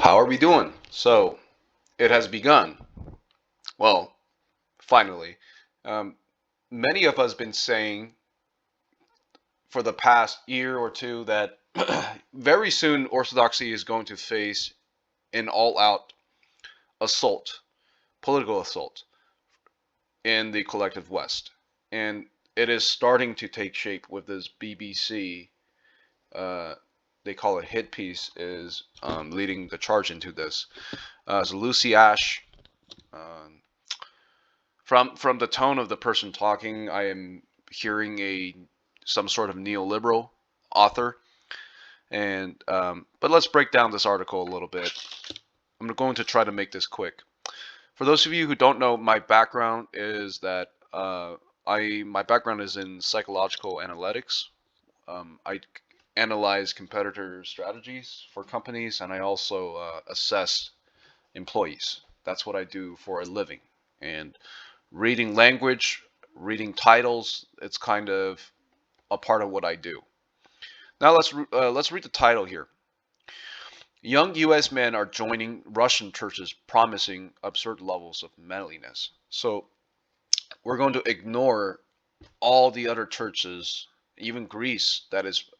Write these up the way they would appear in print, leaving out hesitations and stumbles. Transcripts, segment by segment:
How are we doing? So, it has begun. Well, finally. Um, Many of us been saying for the past year or two that very soon Orthodoxy is going to face an all-out assault, political assault in the collective West. And it is starting to take shape with this BBC, uh, they call it hit piece, is leading the charge into this. So Lucy Ash, um, from the tone of the person talking, I am hearing a some sort of neoliberal author. And but let's break down this article a little bit. I'm going to try to make this quick. For those of you who don't know, my background is that my background is in psychological analytics. I analyze competitor strategies for companies, and I also assess employees. That's what I do for a living. And reading language, reading titles, it's kind of a part of what I do. Now let's read the title here. Young U.S. men are joining Russian churches promising absurd levels of manliness. So we're going to ignore all the other churches, even Greece, that is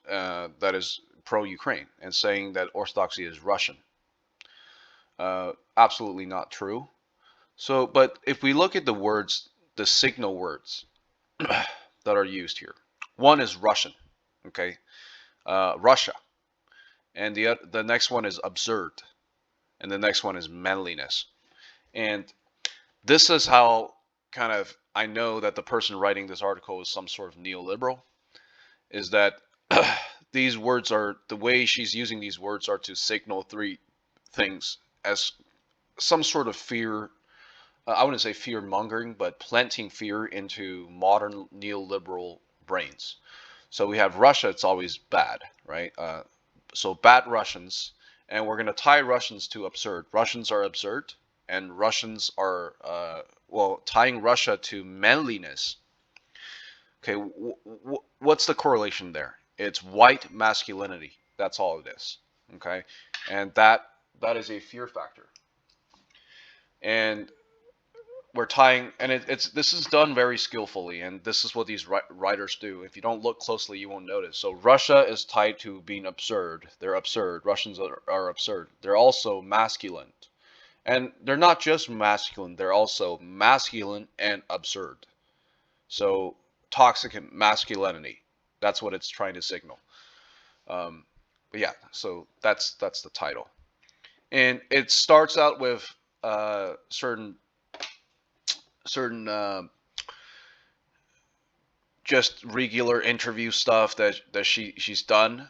pro-Ukraine, and saying that Orthodoxy is Russian. Absolutely not true. So, but if we look at the words, the signal words that are used here, one is Russian, okay, Russia, and the next one is absurd, and the next one is manliness. And this is how kind of I know that the person writing this article is some sort of neoliberal, is that these words are the way she's using these words are to signal three things as some sort of fear. I wouldn't say fear mongering, but planting fear into modern neoliberal brains. So we have Russia, it's always bad, right? So bad Russians, and we're going to tie Russians to absurd. Russians are absurd, and Russians are, well, tying Russia to manliness. Okay, what's the correlation there? It's white masculinity. That's all it is. Okay, and that is a fear factor. And we're tying, and it's this is done very skillfully, and this is what these writers do. If you don't look closely, you won't notice. So Russia is tied to being absurd. They're absurd. Russians are absurd. They're also masculine, and they're not just masculine. They're also masculine and absurd. So toxic masculinity. That's what it's trying to signal. Um, but yeah, so that's the title, and it starts out with certain just regular interview stuff that she's done,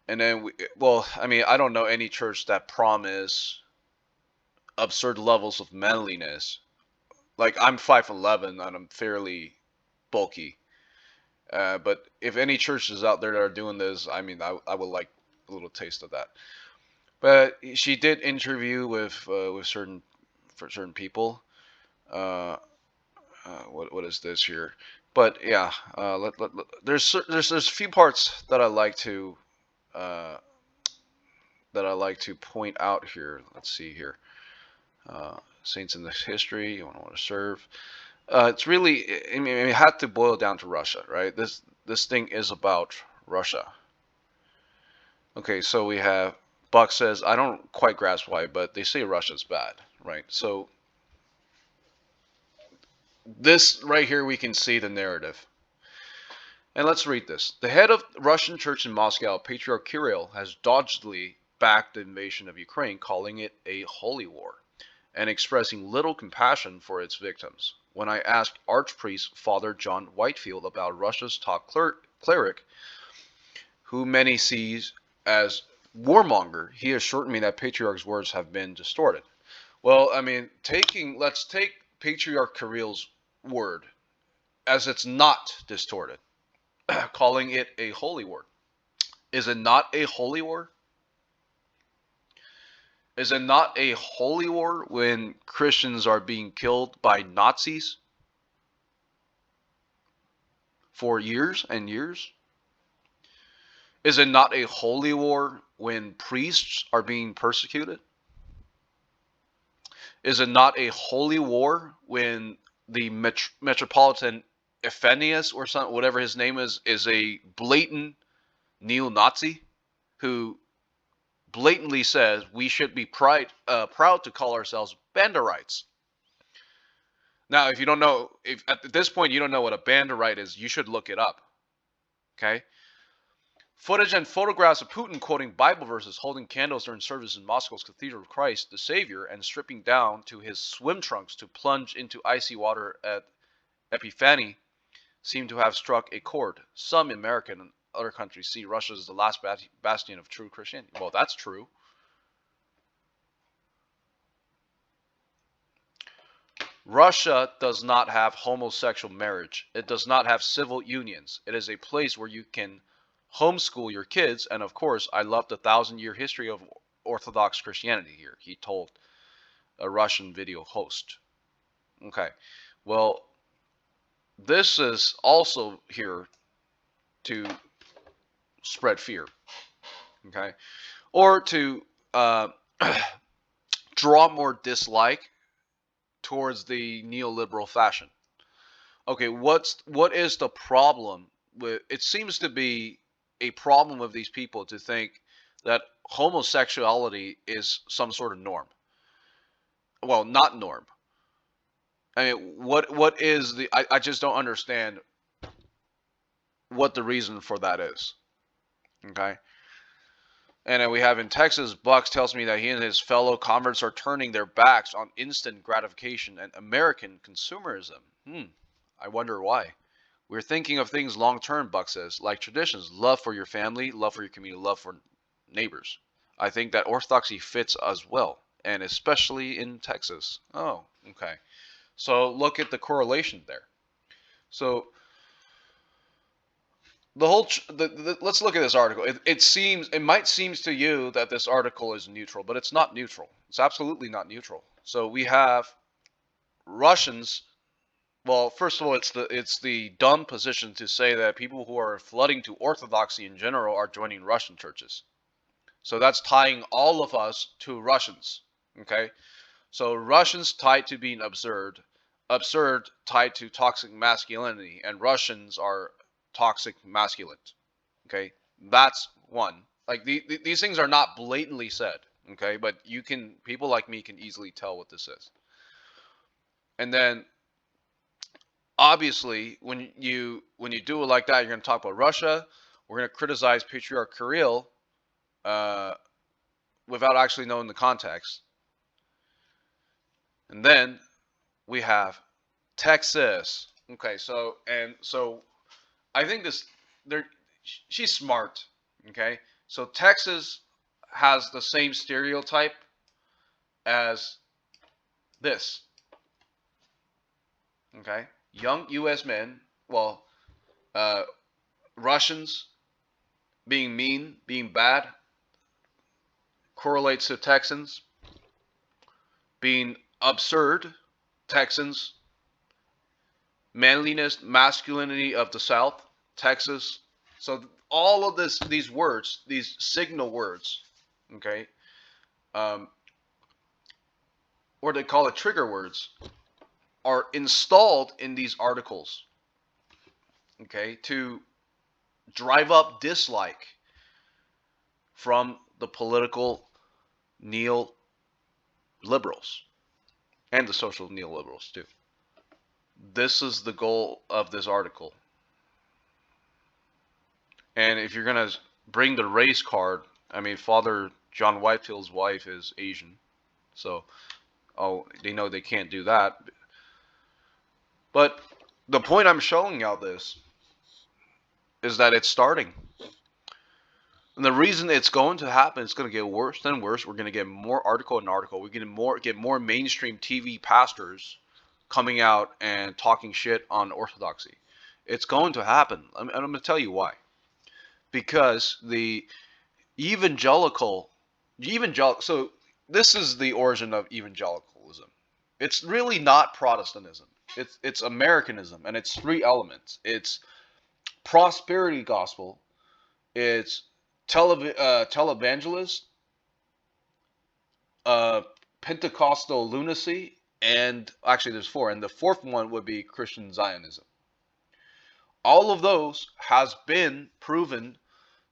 and then well, I mean, I don't know any church that promise absurd levels of manliness. Like, I'm 5'11" and I'm fairly bulky, but if any churches out there that are doing this, I mean, I would like a little taste of that. But she did interview with certain people. Uh, what is this here? But yeah, there's a few parts uh, that I like to point out here. Let's see here. Saints in the history you want to serve. It's really, I mean, it had to boil down to Russia, right? This thing is about Russia. Okay, so we have Buck says, I don't quite grasp why, but they say Russia's bad, right? So this right here, we can see the narrative. And let's read this. The head of Russian church in Moscow, Patriarch Kirill, has doggedly backed the invasion of Ukraine, calling it a holy war, and expressing little compassion for its victims. When I asked Archpriest Father John Whitefield about Russia's top cleric, who many sees as warmonger, he assured me that Patriarch's words have been distorted. Well, I mean, let's take Patriarch Kirill's word as it's not distorted, calling it a holy war. Is it not a holy war? Is it not a holy war when Christians are being killed by Nazis for years and years? Is it not a holy war when priests are being persecuted? Is it not a holy war when the Metropolitan Ephenius or something, whatever his name is a blatant neo-Nazi who blatantly says we should be proud to call ourselves Banderites. Now, if you don't know, if at this point you don't know what a Banderite is, you should look it up. Okay? Footage and photographs of Putin quoting Bible verses, holding candles during service in Moscow's Cathedral of Christ the Savior, and stripping down to his swim trunks to plunge into icy water at Epiphany seem to have struck a chord. Some American and other countries see Russia as the last bastion of true Christianity. Well, that's true. Russia does not have homosexual marriage. It does not have civil unions. It is a place where you can homeschool your kids. And of course, I love the 1,000-year history of Orthodox Christianity here, he told a Russian video host. Okay, well, this is also here to spread fear, okay, or to draw more dislike towards the neoliberal fashion. Okay, what is the problem with it? Seems to be a problem with these people to think that homosexuality is some sort of norm. Well, not norm. I mean, what is the? I just don't understand what the reason for that is. Okay. And then we have in Texas, Bucks tells me that he and his fellow converts are turning their backs on instant gratification and American consumerism. I wonder why. We're thinking of things long term, Buck says, like traditions, love for your family, love for your community, love for neighbors. I think that Orthodoxy fits as well, and especially in Texas. Oh, okay. So look at the correlation there. So the whole let's look at this article. It might seem to you that this article is neutral, but it's not neutral. It's absolutely not neutral. So we have Russians. Well, first of all, it's the dumb position to say that people who are flooding to Orthodoxy in general are joining Russian churches. So that's tying all of us to Russians. Okay, so Russians tied to being absurd, absurd tied to toxic masculinity, and Russians are toxic masculine. Okay, that's one. Like these things are not blatantly said. Okay, but people like me can easily tell what this is. And then obviously when you do it like that, you're going to talk about Russia. We're going to criticize Patriarch Kirill without actually knowing the context. And then we have Texas. Okay, so I think she's smart. Okay, so Texas has the same stereotype as this. Okay, young U.S. men, well, Russians being mean, being bad, correlates to Texans being absurd, Texans, manliness, masculinity of the South, Texas. So all of these words, these signal words, okay, or they call it trigger words, are installed in these articles, okay, to drive up dislike from the political neoliberals and the social neoliberals too. This is the goal of this article. And if you're going to bring the race card, I mean, Father John Whitefield's wife is Asian. So, they know they can't do that. But the point I'm showing out this is that it's starting. And the reason it's going to happen, it's going to get worse and worse. We're going to get more article and article. We're going to get more mainstream TV pastors coming out and talking shit on Orthodoxy. It's going to happen. And I'm going to tell you why. Because the evangelical, so this is the origin of evangelicalism. It's really not Protestantism. It's Americanism, and it's three elements. It's prosperity gospel. It's televangelist, Pentecostal lunacy, and actually there's four, and the fourth one would be Christian Zionism. All of those has been proven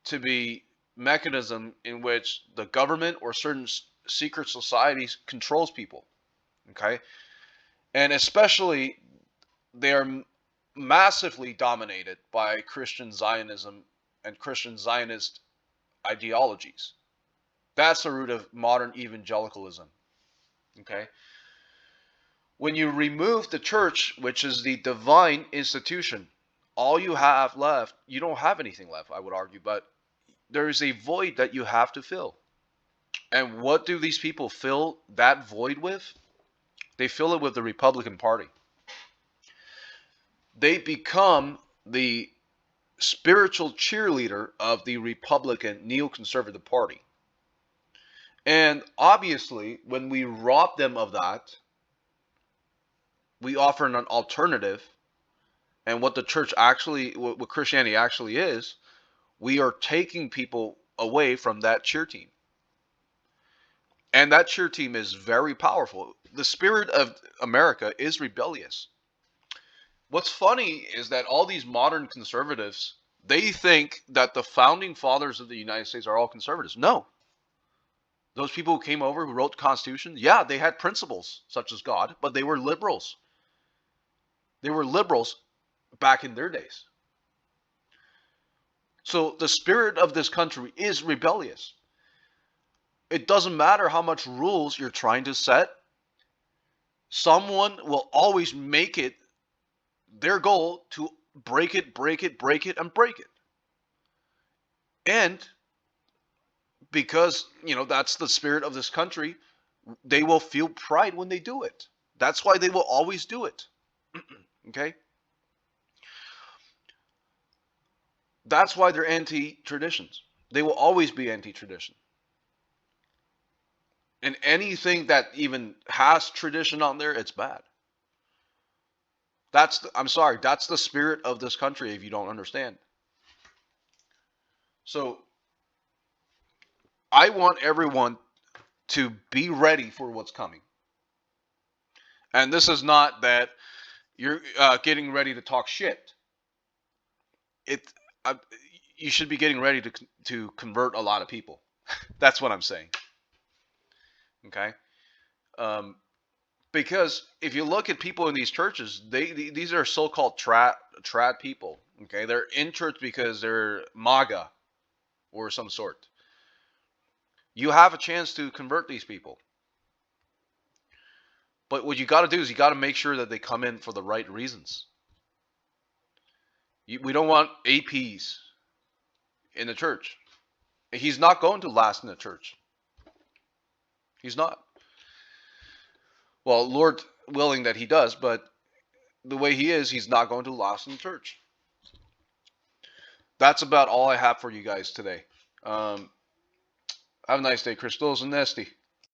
to be mechanism in which the government or certain secret societies controls people. Okay, and especially they are massively dominated by Christian Zionism and Christian Zionist ideologies. That's the root of modern evangelicalism. Okay, when you remove the church, which is the divine institution, all you have left, you don't have anything left, I would argue, but there is a void that you have to fill. And what do these people fill that void with? They fill it with the Republican Party. They become the spiritual cheerleader of the Republican neoconservative Party. And obviously, when we rob them of that, we offer an alternative. And what the church actually, what Christianity actually is, we are taking people away from that cheer team. And that cheer team is very powerful. The spirit of America is rebellious. What's funny is that all these modern conservatives, they think that the founding fathers of the United States are all conservatives. No. Those people who came over, who wrote the Constitution, yeah, they had principles such as God, but they were liberals. They were liberals back in their days. So the spirit of this country is rebellious. It doesn't matter how much rules you're trying to set. Someone will always make it their goal to break it, break it, break it, and break it. And because, that's the spirit of this country, they will feel pride when they do it. That's why they will always do it. Okay? That's why they're anti-traditions. They will always be anti-tradition. And anything that even has tradition on there, it's bad. I'm sorry, that's the spirit of this country if you don't understand. So I want everyone to be ready for what's coming. And this is not that you're getting ready to talk shit. Uh, you should be getting ready to convert a lot of people. That's what I'm saying. Okay? Because if you look at people in these churches, these are so-called trad people. Okay, they're in church because they're MAGA or some sort. You have a chance to convert these people, but what you got to do is you got to make sure that they come in for the right reasons. We don't want APs in the church. He's not going to last in the church. He's not. Well, Lord willing that he does, but the way he is, he's not going to last in the church. That's about all I have for you guys today. Have a nice day. Christos and Nesty.